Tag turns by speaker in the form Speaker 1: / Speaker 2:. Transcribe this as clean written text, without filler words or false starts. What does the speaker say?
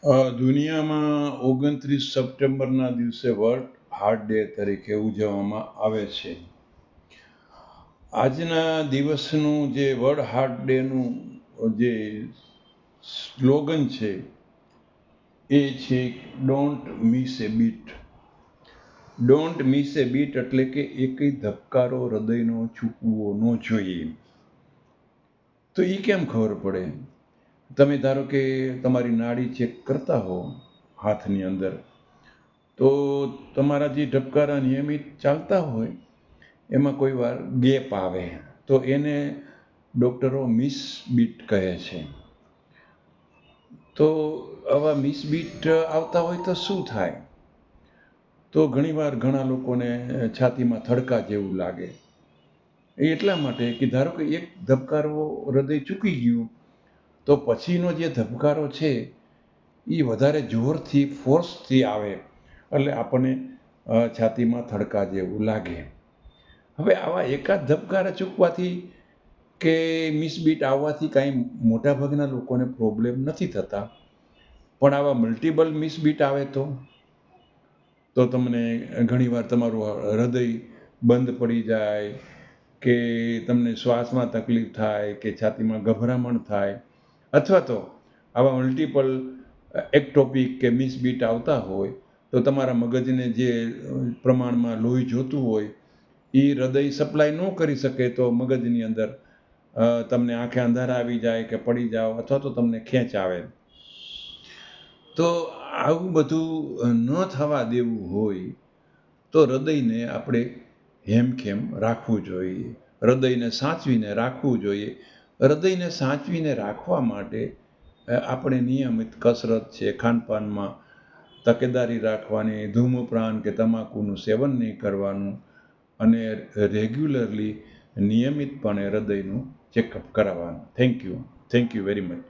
Speaker 1: દુનિયામાં 29 સપ્ટેમ્બરના દિવસે world heart day તરીકે ઉજવવામાં આવે છે. આજના દિવસનું જે વર્લ્ડ હાર્ટ ડેનું જે સ્લોગન છે એ છે don't miss A bit. Don't miss A bit એટલે કે એકય ધબકારો હૃદયનો ચૂકવો ન જોઈએ. તો એ કેમ ખબર પડે? તમે ધારો કે તમારી નાડી ચેક કરતા હો હાથની અંદર, તો તમારા જે ધબકારા નિયમિત ચાલતા હોય એમાં કોઈ વાર ગેપ આવે તો એને ડૉક્ટરો મિસ બીટ કહે છે. તો આવા મિસ બીટ આવતા હોય તો શું થાય? તો ઘણીવાર ઘણા લોકોને છાતીમાં થડકા જેવું લાગે. એ એટલા માટે કે ધારો કે એક ધબકારો હૃદય ચૂકી ગયું તો પછીનો જે ધબકારો છે એ વધારે જોરથી ફોર્સથી આવે એટલે આપણને છાતીમાં થડકા જેવું લાગે. હવે આવા એકાદ ધબકારા ચૂકવાથી કે મિસબીટ આવવાથી કાંઈ મોટાભાગના લોકોને પ્રોબ્લેમ નથી થતા, પણ આવા મલ્ટિપલ મિસબીટ આવે તો તમને ઘણીવાર તમારું હૃદય બંધ પડી જાય કે તમને શ્વાસમાં તકલીફ થાય કે છાતીમાં ગભરામણ થાય, અથવા તો આવા મલ્ટિપલ એક્ટોપિક કે મિસબીટ આવતા હોય તો તમારા મગજને જે પ્રમાણમાં લોહી જોતું હોય એ હૃદય સપ્લાય ન કરી શકે તો મગજની અંદર તમને આંખે અંધારા આવી જાય કે પડી જાઓ અથવા તો તમને ખેંચ આવે. તો આવું બધું ન થવા દેવું હોય તો હૃદયને આપણે હેમખેમ રાખવું જોઈએ, હૃદયને સાચવીને રાખવું જોઈએ. હૃદયને સાચવીને રાખવા માટે આપણે નિયમિત કસરત છે, ખાનપાનમાં તકેદારી રાખવાની, ધૂમ્રપાન કે તમાકુનું સેવન નહીં કરવાનું અને રેગ્યુલરલી નિયમિતપણે હૃદયનું ચેકઅપ કરાવવાનું. Thank you very much.